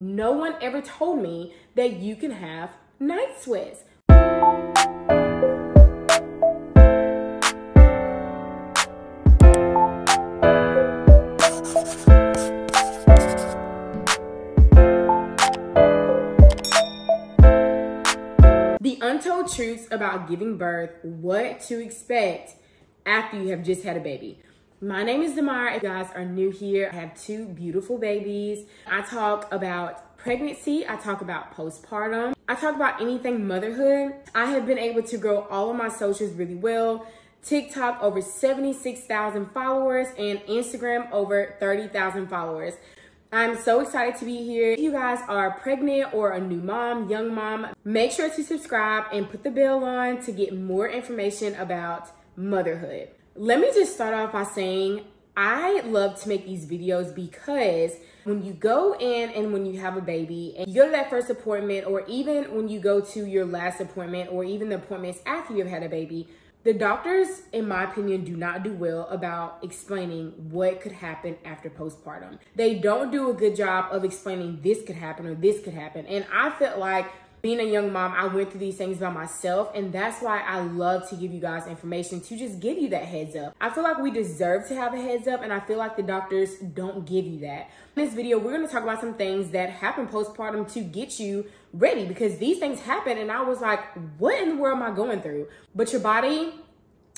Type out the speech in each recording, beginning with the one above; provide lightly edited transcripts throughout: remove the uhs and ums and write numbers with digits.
No one ever told me that you can have night sweats. The untold truths about giving birth, what to expect after you have just had a baby. My name is Damyralynch. If you guys are new here, I have two beautiful babies. I talk about pregnancy. I talk about postpartum. I talk about anything motherhood. I have been able to grow all of my socials really well. TikTok over 76,000 followers and Instagram over 30,000 followers. I'm so excited to be here. If you guys are pregnant or a new mom, young mom, make sure to subscribe and put the bell on to get more information about motherhood. Let me just start off by saying I love to make these videos because when you go in and when you have a baby and you go to that first appointment, or even when you go to your last appointment, or even the appointments after you've had a baby, the doctors, in my opinion, do not do well about explaining what could happen after postpartum. They don't do a good job of explaining this could happen or this could happen. And I felt like being a young mom, I went through these things by myself, and that's why I love to give you guys information to just give you that heads up. I feel like we deserve to have a heads up, and I feel like the doctors don't give you that. In this video, we're gonna talk about some things that happen postpartum to get you ready, because these things happen, and I was like, what in the world am I going through? But your body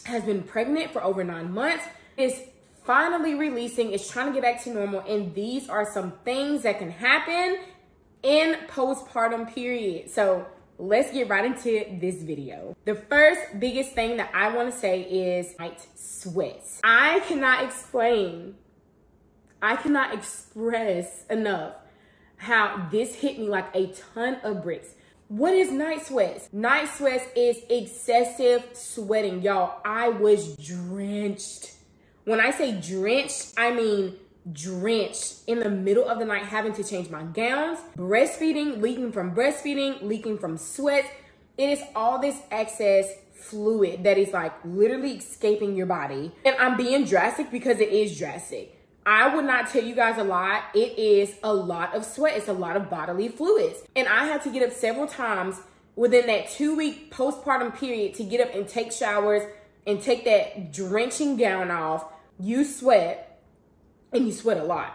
has been pregnant for over 9 months. It's finally releasing, it's trying to get back to normal, and these are some things that can happen in postpartum period. So let's get right into this video. The first biggest thing that I want to say is night sweats. I cannot express enough how this hit me like a ton of bricks. What is night sweats? Night sweats is excessive sweating. Y'all, I was drenched. When I say drenched, I mean drenched in the middle of the night, having to change my gowns, breastfeeding, leaking from sweat. It is all this excess fluid that is like literally escaping your body. And I'm being drastic because it is drastic. I would not tell you guys a lot. It is a lot of sweat. It's a lot of bodily fluids. And I had to get up several times within that 2-week postpartum period to get up and take showers and take that drenching gown off. You sweat. And you sweat a lot.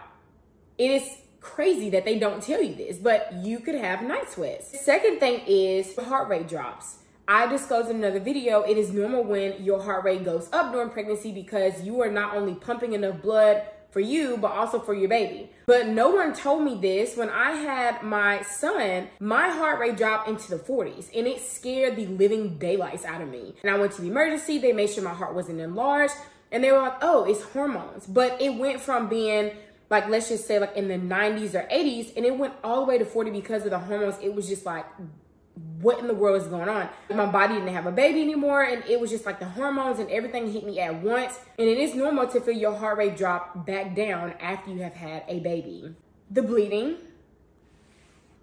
It is crazy that they don't tell you this, but you could have night sweats. The second thing is heart rate drops. I disclosed in another video, it is normal when your heart rate goes up during pregnancy because you are not only pumping enough blood for you, but also for your baby. But no one told me this. When I had my son, my heart rate dropped into the 40s, and it scared the living daylights out of me. And I went to the emergency. They made sure my heart wasn't enlarged. And they were like, oh, it's hormones. But it went from being like, let's just say like in the 90s or 80s, and it went all the way to 40 because of the hormones. It was just like, what in the world is going on? My body didn't have a baby anymore, and it was just like the hormones and everything hit me at once. And it is normal to feel your heart rate drop back down after you have had a baby. The bleeding.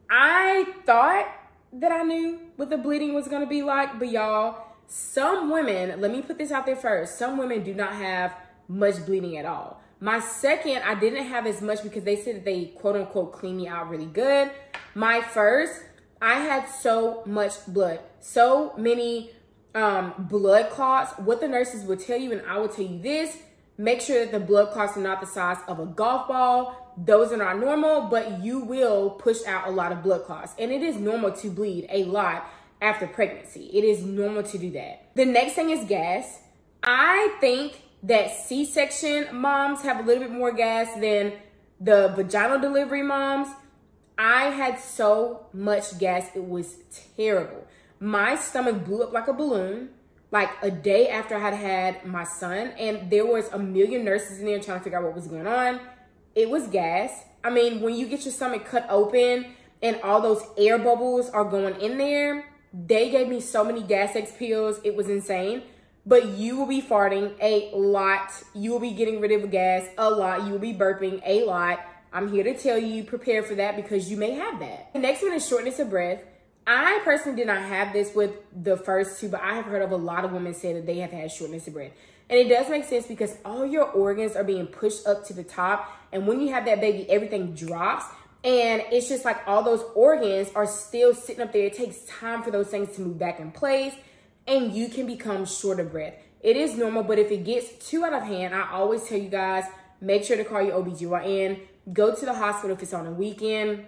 I thought that I knew what the bleeding was gonna be like, but y'all, some women, let me put this out there first, some women do not have much bleeding at all. My second, I didn't have as much because they said that they quote unquote clean me out really good. My first, I had so much blood, so many blood clots. What the nurses will tell you, and I will tell you this, make sure that the blood clots are not the size of a golf ball. Those are not normal, but you will push out a lot of blood clots. And it is normal to bleed a lot after pregnancy. It is normal to do that. The next thing is gas. I think that C-section moms have a little bit more gas than the vaginal delivery moms. I had so much gas, it was terrible. My stomach blew up like a balloon, like a day after I had had my son, and there was a million nurses in there trying to figure out what was going on. It was gas. I mean, when you get your stomach cut open and all those air bubbles are going in there, they gave me so many Gas-X pills, it was insane. But you will be farting a lot. You will be getting rid of gas a lot. You will be burping a lot. I'm here to tell you, prepare for that because you may have that. The next one is shortness of breath. I personally did not have this with the first two, but I have heard of a lot of women say that they have had shortness of breath. And it does make sense because all your organs are being pushed up to the top. And when you have that baby, everything drops. And it's just like all those organs are still sitting up there. It takes time for those things to move back in place, and you can become short of breath. It is normal, but if it gets too out of hand, I always tell you guys, make sure to call your OBGYN, go to the hospital if it's on a weekend,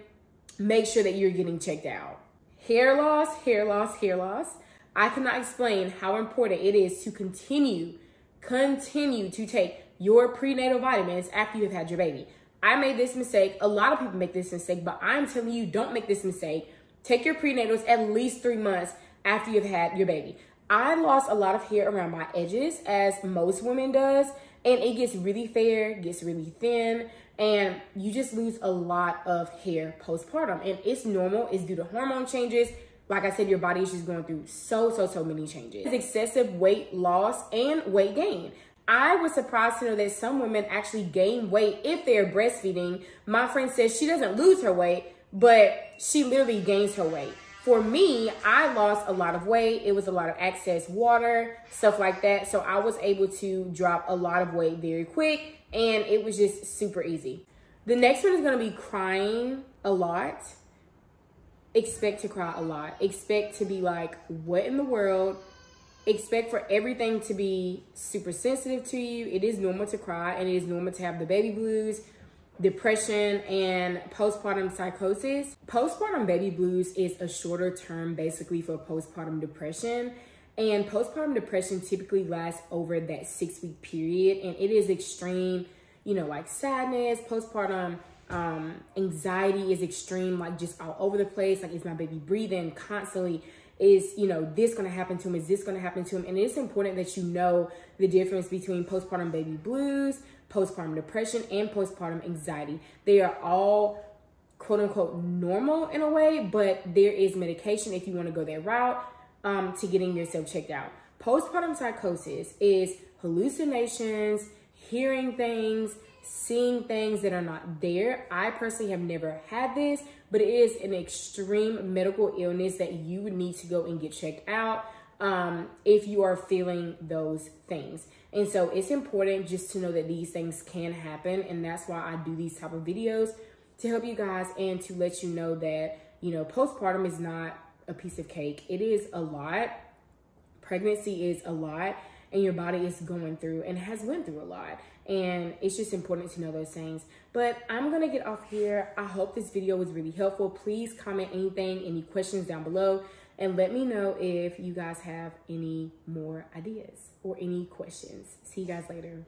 make sure that you're getting checked out. Hair loss, hair loss, hair loss. I cannot explain how important it is to continue to take your prenatal vitamins after you've had your baby. I made this mistake. A lot of people make this mistake, but I'm telling you, don't make this mistake. Take your prenatals at least 3 months after you've had your baby. I lost a lot of hair around my edges, as most women does, and it gets really fair, gets really thin, and you just lose a lot of hair postpartum. And it's normal. It's due to hormone changes. Like I said, your body is just going through so many changes. It's excessive weight loss and weight gain. I was surprised to know that some women actually gain weight if they're breastfeeding. My friend says she doesn't lose her weight, but she literally gains her weight. For me, I lost a lot of weight. It was a lot of excess water, stuff like that. So I was able to drop a lot of weight very quick, and it was just super easy. The next one is gonna be crying a lot. Expect to cry a lot. Expect to be like, what in the world? Expect for everything to be super sensitive to you. It is normal to cry, and it is normal to have the baby blues, depression, and postpartum psychosis. Postpartum baby blues is a shorter term basically for postpartum depression. And postpartum depression typically lasts over that 6-week period. And it is extreme, you know, like sadness, postpartum anxiety is extreme, like just all over the place. Like, is my baby breathing constantly? Is, you know, this going to happen to him? Is this going to happen to him? And it's important that you know the difference between postpartum baby blues, postpartum depression, and postpartum anxiety. They are all quote unquote normal in a way, but there is medication if you want to go that route to getting yourself checked out. Postpartum psychosis is hallucinations, hearing things, seeing things that are not there. I personally have never had this, but it is an extreme medical illness that you would need to go and get checked out if you are feeling those things. And so it's important just to know that these things can happen, and that's why I do these type of videos, to help you guys and to let you know that, you know, postpartum is not a piece of cake. It is a lot. Pregnancy is a lot, and your body is going through and has went through a lot. And it's just important to know those things. But I'm gonna get off here. I hope this video was really helpful. Please comment anything, any questions down below, and let me know if you guys have any more ideas or any questions. See you guys later.